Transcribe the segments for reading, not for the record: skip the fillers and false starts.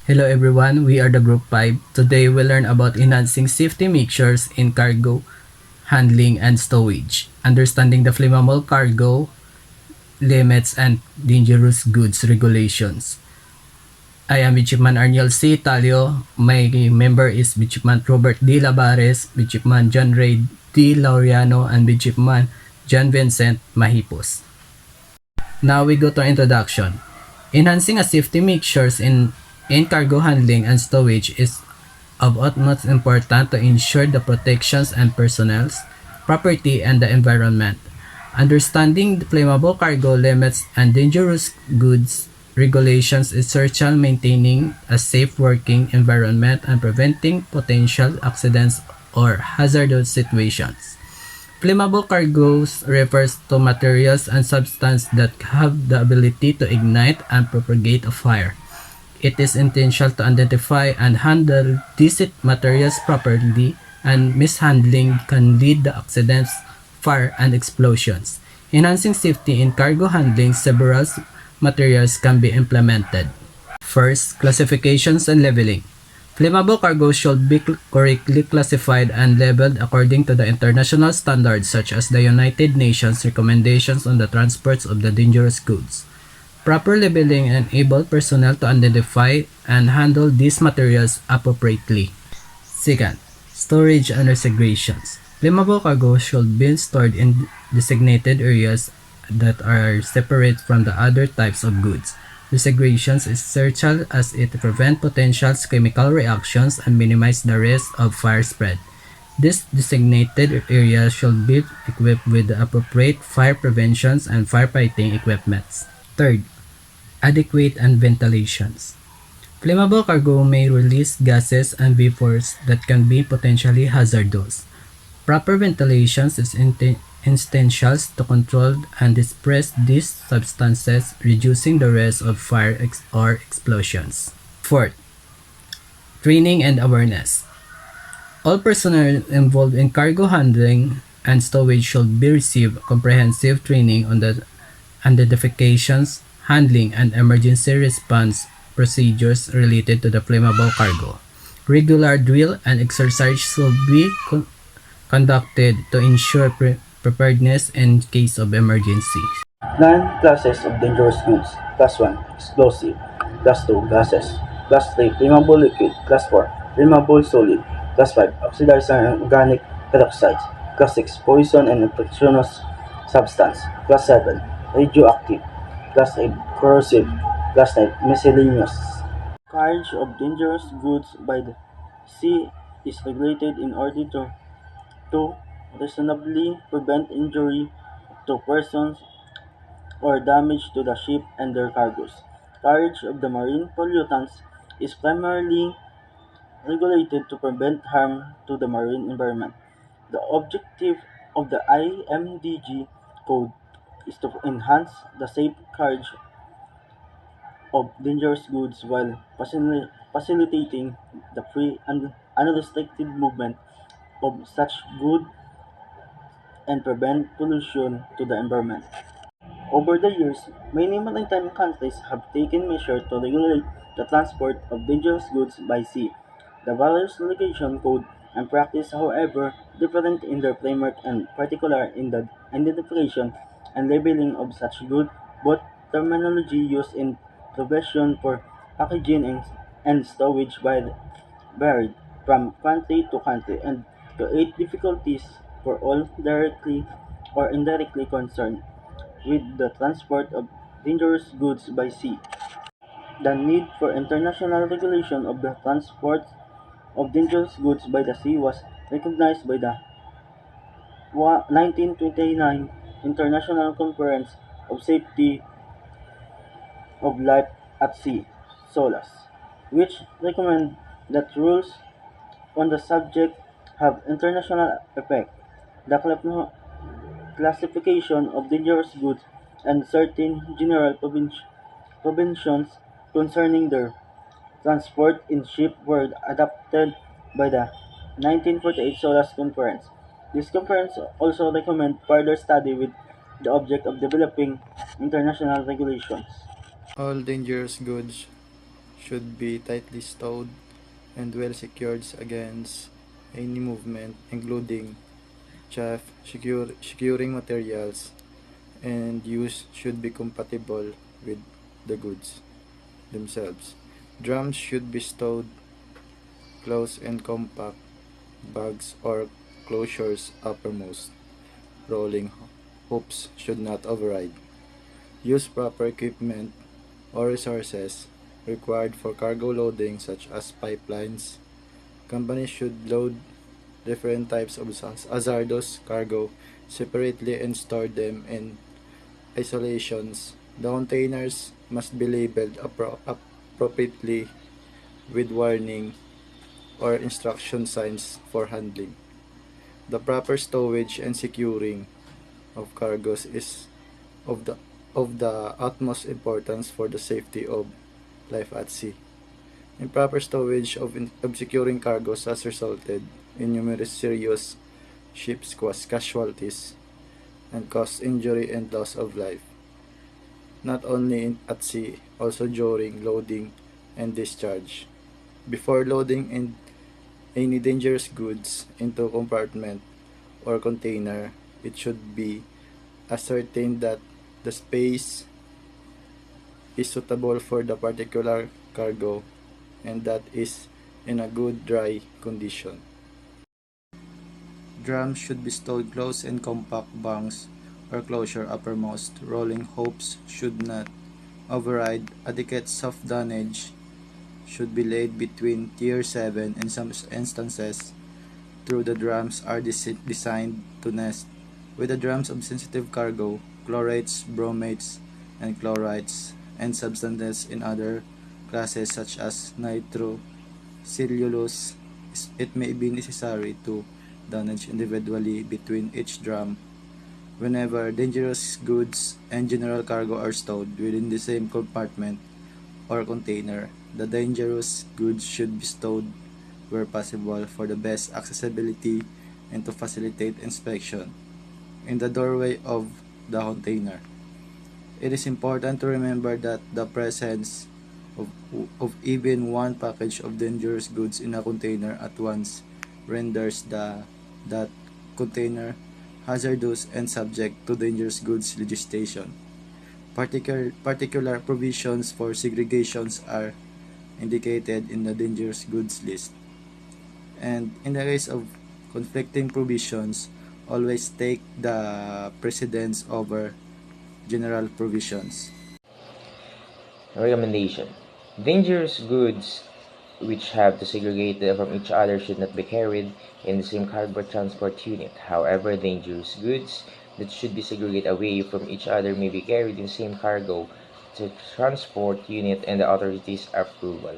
Hello everyone, we are the Group 5. Today we'll learn about enhancing safety measures in cargo handling and stowage, understanding the flammable cargo limits and dangerous goods regulations. I am Midshipman Arniel C. Talio. My member is Midshipman Robert D. Labares, Midshipman John Ray D. Laureano, and Midshipman John Vincent Mahipos. Now we go to introduction. Enhancing a safety measures in cargo handling and stowage is of utmost importance to ensure the protections and personnel's property and the environment. Understanding the flammable cargo limits and dangerous goods regulations is essential maintaining a safe working environment and preventing potential accidents or hazardous situations. Flammable cargoes refers to materials and substances that have the ability to ignite and propagate a fire. It is essential to identify and handle these materials properly, and mishandling can lead to accidents, fire, and explosions. Enhancing safety in cargo handling, several materials can be implemented. First, classifications and leveling. Flammable cargo should be correctly classified and labeled according to the international standards such as the United Nations recommendations on the transports of the dangerous goods. Proper labeling enables personnel to identify and handle these materials appropriately. Second, storage and resignations. Flammable cargo should be stored in designated areas that are separate from the other types of goods. Resignations is essential as it prevents potential chemical reactions and minimize the risk of fire spread. This designated area should be equipped with the appropriate fire prevention and firefighting equipment. Third, adequate and ventilations. Flammable cargo may release gases and vapors that can be potentially hazardous. Proper ventilation is essential to control and disperse these substances, reducing the risk of fire or explosions. Fourth, training and awareness. All personnel involved in cargo handling and stowage should be receive comprehensive training on the identifications, handling, and emergency response procedures related to the flammable cargo. Regular drill and exercise should be conducted to ensure preparedness in case of emergency. 9 classes of dangerous goods. Class 1, explosive. Class 2, gases. Class 3, flammable liquid. Class 4, flammable solid. Class 5, oxidized and organic peroxides. Class 6, poison and infectious substance. Class 7, radioactive. Class 8, corrosive. Class 9, miscellaneous. Carriage of dangerous goods by the sea is regulated in order to reasonably prevent injury to persons or damage to the ship and their cargoes. Carriage of the marine pollutants is primarily regulated to prevent harm to the marine environment. The objective of the IMDG code is to enhance the safe carriage of dangerous goods while facilitating the free and unrestricted movement of such goods and prevent pollution to the environment. Over the years, many maritime countries have taken measures to regulate the transport of dangerous goods by sea. The various regulation code and practice, however, different in their framework and particular in the identification and labeling of such goods, both terminology used in provision for packaging and stowage varied from country to country and create difficulties for all directly or indirectly concerned with the transport of dangerous goods by sea. The need for international regulation of the transport of dangerous goods by the sea was recognized by the 1929 International Conference of Safety of Life at Sea (SOLAS), which recommended that rules on the subject have international effect. The classification of dangerous goods and certain general provisions concerning their transport in ship were adopted by the 1948 SOLAS Conference. This conference also recommended further study with the object of developing international regulations. All dangerous goods should be tightly stowed and well secured against any movement, including chaff, securing materials, and use should be compatible with the goods themselves. Drums should be stowed close and compact, bags or closures uppermost. Rolling hoops should not override. Use proper equipment or resources required for cargo loading such as pipelines. Companies should load different types of hazardous cargo separately and store them in isolations. The containers must be labeled appropriately with warning or instruction signs for handling. The proper stowage and securing of cargoes is of the of the utmost importance for the safety of life at sea. Improper stowage of securing cargoes has resulted in numerous serious ship's casualties and caused injury and loss of life, not only at sea, also during loading and discharge. Before loading any dangerous goods into a compartment or container, it should be ascertained that the space is suitable for the particular cargo and that is in a good dry condition. Drums should be stowed close in compact bunks or closure uppermost. Rolling hopes should not override. Adequate soft dunnage should be laid between Tier 7 in some instances through the drums are designed to nest. With the drums of sensitive cargo, chlorates, bromates, and chlorides, and substances in other classes such as nitro, cellulose, it may be necessary to dunnage individually between each drum. Whenever dangerous goods and general cargo are stowed within the same compartment or container, the dangerous goods should be stowed where possible for the best accessibility and to facilitate inspection in the doorway of the container. It is important to remember that the presence of, of even one package of dangerous goods in a container at once renders that container hazardous and subject to dangerous goods legislation. Particular provisions for segregations are indicated in the dangerous goods list. And in the case of conflicting provisions, always take the precedence over general provisions. Recommendation: dangerous goods which have to segregate from each other should not be carried in the same cargo transport unit. However, dangerous goods that should be segregated away from each other may be carried in the same cargo transport unit and the authorities' approval.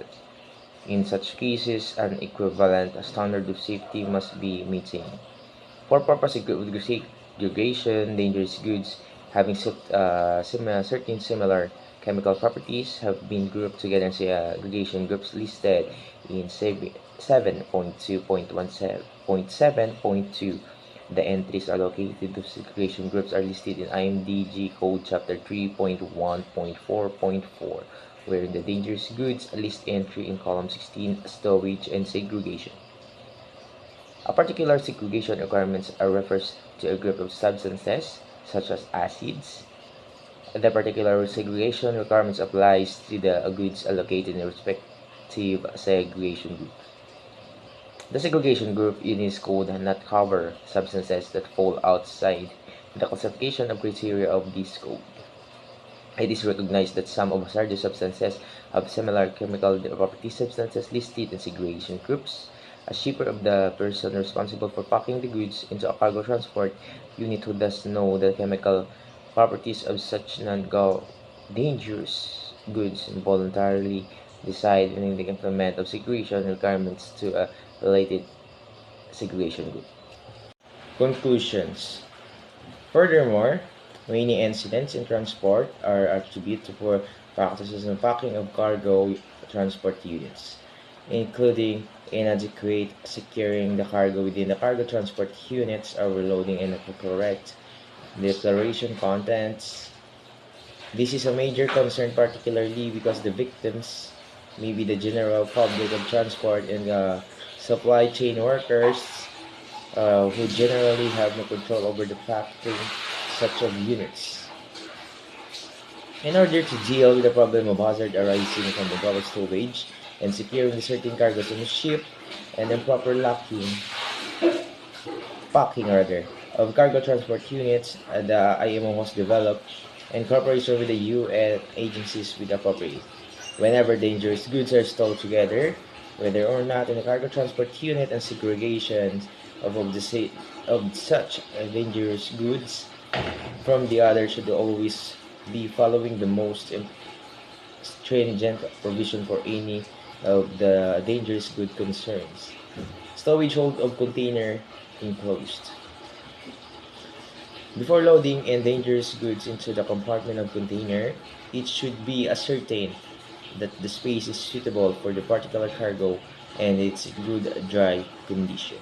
In such cases, an equivalent standard of safety must be maintained. For purpose of segregation, dangerous goods having certain similar chemical properties have been grouped together in segregation groups listed in 7.2.17.2. The entries allocated to segregation groups are listed in IMDG Code Chapter 3.1.4.4, wherein the dangerous goods list entry in column 16, stowage and segregation. A particular segregation requirement refers to a group of substances, such as acids. The particular segregation requirements applies to the goods allocated in the respective segregation group. The segregation group in this code does not cover substances that fall outside the classification of criteria of this code. It is recognized that some of hazardous substances have similar chemical properties substances listed in segregation groups. A shipper of the person responsible for packing the goods into a cargo transport unit who does know the chemical properties of such non-dangerous goods and voluntarily decide on the implement of segregation requirements to a related segregation group. Conclusions. Furthermore, many incidents in transport are attributed to poor practices in packing of cargo transport units, including inadequate securing the cargo within the cargo transport units, overloading and incorrect declaration contents. This is a major concern, particularly because the victims maybe the general public of transport and supply chain workers who generally have no control over the packing such of units. In order to deal with the problem of hazard arising from improper stowage and securing certain cargoes on the ship and improper packing rather, of cargo transport units, the IMO was developed in cooperation with the UN agencies with appropriate. Whenever dangerous goods are stowed together, whether or not in a cargo transport unit and segregation of such dangerous goods from the other should always be following the most stringent provision for any of the dangerous good concerns. Stowage hold of container enclosed. Before loading and dangerous goods into the compartment of container, it should be ascertained that the space is suitable for the particular cargo and its good dry condition.